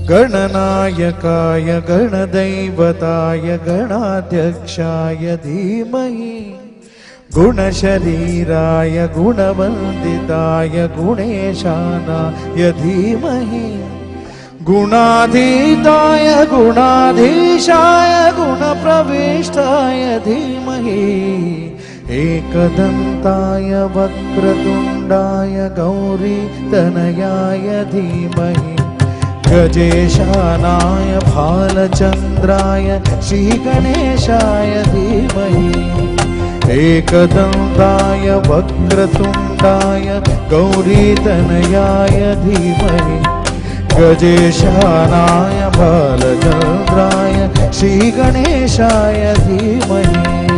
गणनायकाय गणदैवताय गणाध्यक्षाय धीमहि गुणशरीराय गुणवन्दिताय गुणेशानाय धीमहि गुणाधीताय गुणाधीशाय गुणप्रविष्टाय धीमहि एकदन्ताय वक्रतुण्डाय गौरीतनयाय धीमहि गजेशानाय भालचन्द्राय श्रीगणेशाय धीमहि एकदन्ताय वक्रतुण्डाय गौरीतनयाय धीमहि गजेशानाय भालचन्द्राय श्रीगणेशाय धीमहि